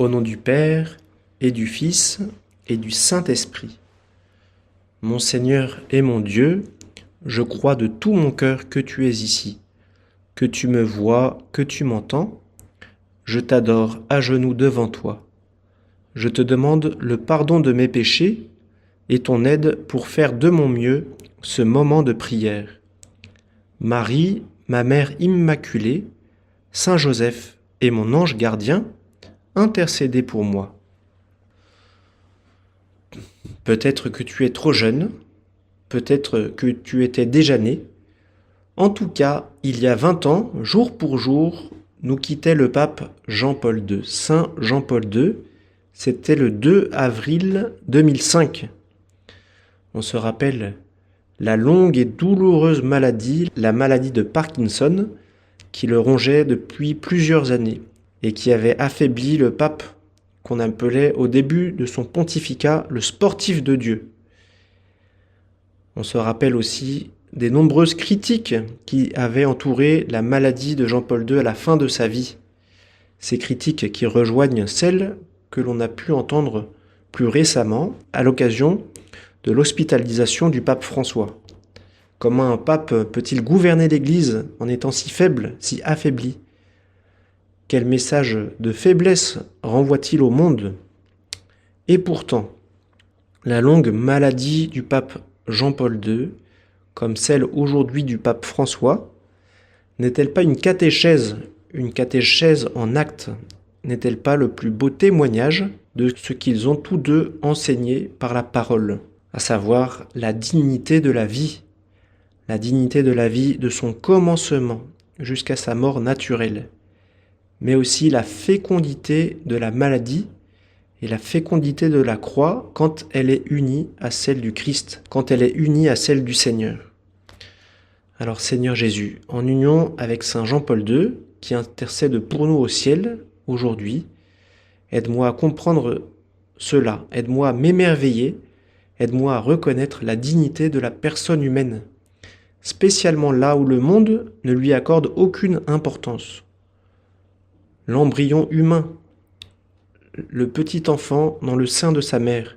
Au nom du Père, et du Fils, et du Saint-Esprit. Mon Seigneur et mon Dieu, je crois de tout mon cœur que tu es ici, que tu me vois, que tu m'entends. Je t'adore à genoux devant toi. Je te demande le pardon de mes péchés et ton aide pour faire de mon mieux ce moment de prière. Marie, ma Mère Immaculée, Saint Joseph et mon ange gardien, intercédez pour moi. Peut-être que tu es trop jeune, peut-être que tu étais déjà né. En tout cas, il y a 20 ans, jour pour jour, nous quittait le pape Jean-Paul II. Saint Jean-Paul II, c'était le 2 avril 2005. On se rappelle la longue et douloureuse maladie, la maladie de Parkinson, qui le rongeait depuis plusieurs années et qui avait affaibli le pape qu'on appelait au début de son pontificat le sportif de Dieu. On se rappelle aussi des nombreuses critiques qui avaient entouré la maladie de Jean-Paul II à la fin de sa vie. Ces critiques qui rejoignent celles que l'on a pu entendre plus récemment à l'occasion de l'hospitalisation du pape François. Comment un pape peut-il gouverner l'Église en étant si faible, si affaibli ? Quel message de faiblesse renvoie-t-il au monde ? Et pourtant, la longue maladie du pape Jean-Paul II, comme celle aujourd'hui du pape François, n'est-elle pas une catéchèse en acte ? N'est-elle pas le plus beau témoignage de ce qu'ils ont tous deux enseigné par la parole, à savoir la dignité de la vie de son commencement jusqu'à sa mort naturelle, mais aussi la fécondité de la maladie et la fécondité de la croix quand elle est unie à celle du Christ, quand elle est unie à celle du Seigneur. Alors Seigneur Jésus, en union avec Saint Jean-Paul II, qui intercède pour nous au ciel aujourd'hui, aide-moi à comprendre cela, aide-moi à m'émerveiller, aide-moi à reconnaître la dignité de la personne humaine, spécialement là où le monde ne lui accorde aucune importance. L'embryon humain, le petit enfant dans le sein de sa mère,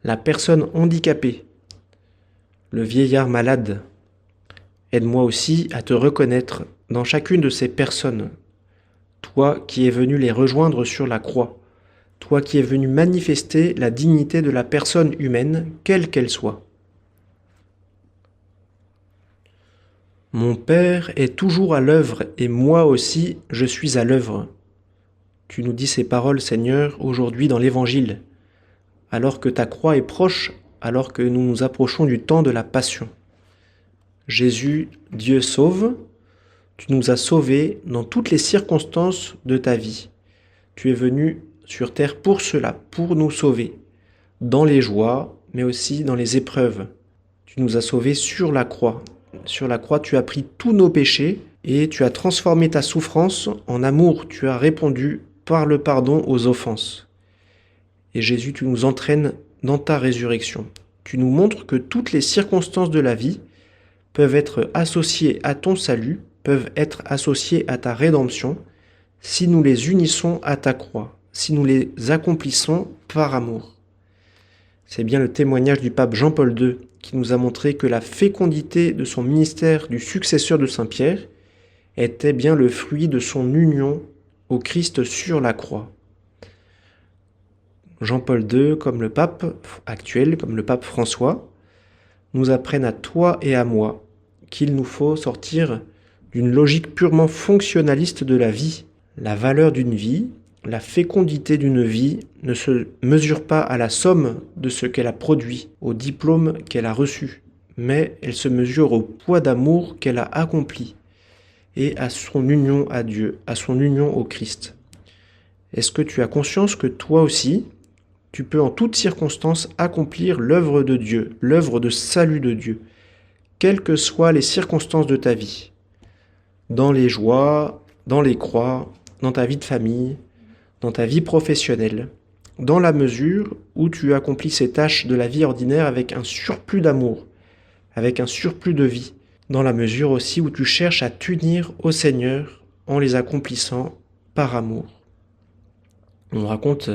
la personne handicapée, le vieillard malade. Aide-moi aussi à te reconnaître dans chacune de ces personnes, toi qui es venu les rejoindre sur la croix, toi qui es venu manifester la dignité de la personne humaine, quelle qu'elle soit. Mon Père est toujours à l'œuvre et moi aussi je suis à l'œuvre. Tu nous dis ces paroles, Seigneur, aujourd'hui dans l'Évangile, alors que ta croix est proche, alors que nous nous approchons du temps de la Passion. Jésus, Dieu sauve, tu nous as sauvés dans toutes les circonstances de ta vie. Tu es venu sur terre pour cela, pour nous sauver, dans les joies, mais aussi dans les épreuves. Tu nous as sauvés sur la croix. Sur la croix, tu as pris tous nos péchés et tu as transformé ta souffrance en amour. Tu as répondu par le pardon aux offenses. Et Jésus, tu nous entraînes dans ta résurrection. Tu nous montres que toutes les circonstances de la vie peuvent être associées à ton salut, peuvent être associées à ta rédemption, si nous les unissons à ta croix, si nous les accomplissons par amour. C'est bien le témoignage du pape Jean-Paul II qui nous a montré que la fécondité de son ministère du successeur de Saint-Pierre était bien le fruit de son union au Christ sur la croix. Jean-Paul II, comme le pape actuel, comme le pape François, nous apprennent à toi et à moi qu'il nous faut sortir d'une logique purement fonctionnaliste de la vie. La valeur d'une vie, la fécondité d'une vie ne se mesure pas à la somme de ce qu'elle a produit, au diplôme qu'elle a reçu, mais elle se mesure au poids d'amour qu'elle a accompli et à son union à Dieu, à son union au Christ. Est-ce que tu as conscience que toi aussi, tu peux en toutes circonstances accomplir l'œuvre de Dieu, l'œuvre de salut de Dieu, quelles que soient les circonstances de ta vie, dans les joies, dans les croix, dans ta vie de famille, dans ta vie professionnelle, dans la mesure où tu accomplis ces tâches de la vie ordinaire avec un surplus d'amour, avec un surplus de vie, dans la mesure aussi où tu cherches à t'unir au Seigneur en les accomplissant par amour. On raconte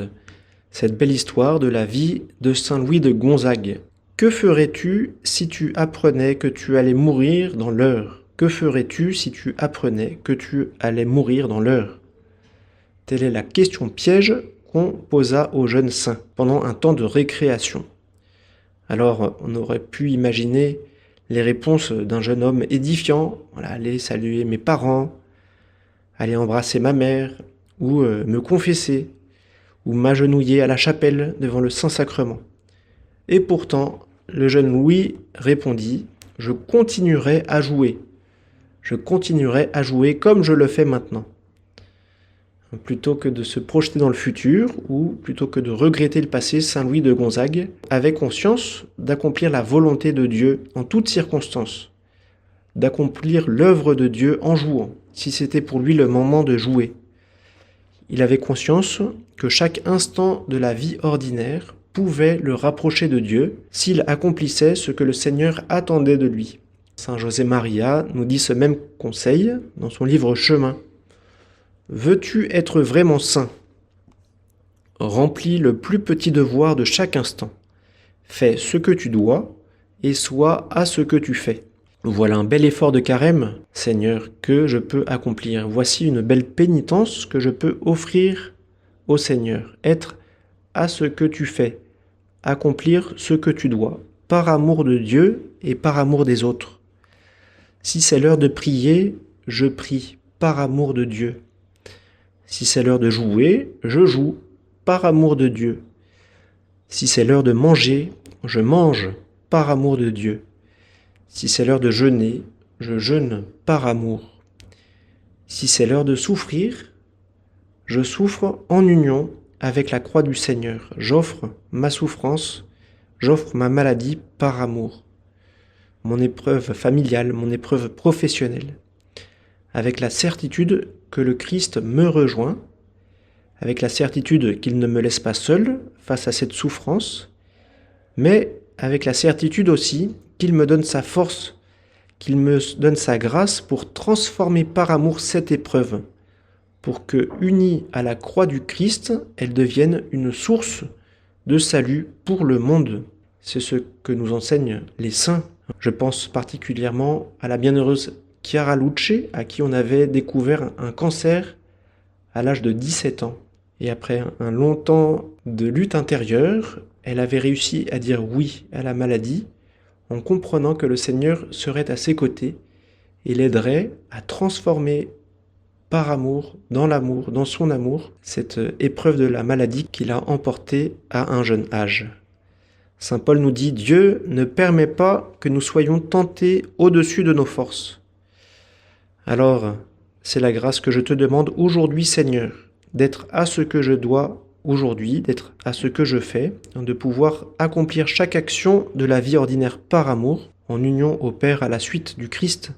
cette belle histoire de la vie de Saint Louis de Gonzague. Que ferais-tu si tu apprenais que tu allais mourir dans l'heure? Que ferais-tu si tu apprenais que tu allais mourir dans l'heure? Telle est la question piège qu'on posa au jeune saint pendant un temps de récréation. Alors, on aurait pu imaginer les réponses d'un jeune homme édifiant, voilà, aller saluer mes parents, aller embrasser ma mère, ou me confesser, ou m'agenouiller à la chapelle devant le Saint-Sacrement. Et pourtant, le jeune Louis répondit « Je continuerai à jouer. Je continuerai à jouer comme je le fais maintenant. » Plutôt que de se projeter dans le futur, ou plutôt que de regretter le passé, Saint Louis de Gonzague avait conscience d'accomplir la volonté de Dieu en toutes circonstances, d'accomplir l'œuvre de Dieu en jouant, si c'était pour lui le moment de jouer. Il avait conscience que chaque instant de la vie ordinaire pouvait le rapprocher de Dieu s'il accomplissait ce que le Seigneur attendait de lui. Saint José Maria nous dit ce même conseil dans son livre Chemin. Veux-tu être vraiment saint? Remplis le plus petit devoir de chaque instant. Fais ce que tu dois et sois à ce que tu fais. Voilà un bel effort de carême, Seigneur, que je peux accomplir. Voici une belle pénitence que je peux offrir au Seigneur. Être à ce que tu fais, accomplir ce que tu dois, par amour de Dieu et par amour des autres. Si c'est l'heure de prier, je prie par amour de Dieu. Si c'est l'heure de jouer, je joue par amour de Dieu. Si c'est l'heure de manger, je mange par amour de Dieu. Si c'est l'heure de jeûner, je jeûne par amour. Si c'est l'heure de souffrir, je souffre en union avec la croix du Seigneur. J'offre ma souffrance, j'offre ma maladie par amour. Mon épreuve familiale, mon épreuve professionnelle. Avec la certitude que le Christ me rejoint, avec la certitude qu'il ne me laisse pas seul face à cette souffrance, mais avec la certitude aussi qu'il me donne sa force, qu'il me donne sa grâce pour transformer par amour cette épreuve, pour que, unie à la croix du Christ, elle devienne une source de salut pour le monde. C'est ce que nous enseignent les saints. Je pense particulièrement à la bienheureuse Chiara Luce, à qui on avait découvert un cancer à l'âge de 17 ans. Et après un long temps de lutte intérieure, elle avait réussi à dire oui à la maladie, en comprenant que le Seigneur serait à ses côtés et l'aiderait à transformer par amour, dans son amour, cette épreuve de la maladie qu'il a emportée à un jeune âge. Saint Paul nous dit « Dieu ne permet pas que nous soyons tentés au-dessus de nos forces. » Alors, c'est la grâce que je te demande aujourd'hui, Seigneur, d'être à ce que je dois aujourd'hui, d'être à ce que je fais, de pouvoir accomplir chaque action de la vie ordinaire par amour, en union au Père à la suite du Christ.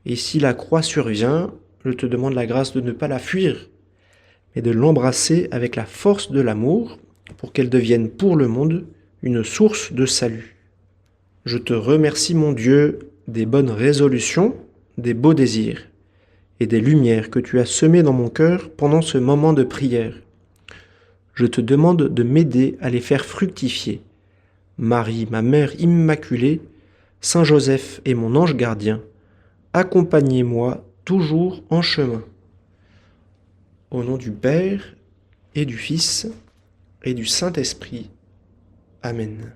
Et si la croix survient, je te demande la grâce de ne pas la fuir, mais de l'embrasser avec la force de l'amour, pour qu'elle devienne pour le monde une source de salut. Je te remercie, mon Dieu, des bonnes résolutions, des beaux désirs et des lumières que tu as semées dans mon cœur pendant ce moment de prière. Je te demande de m'aider à les faire fructifier. Marie, ma mère immaculée, Saint Joseph et mon ange gardien, accompagnez-moi toujours en chemin. Au nom du Père et du Fils et du Saint-Esprit. Amen.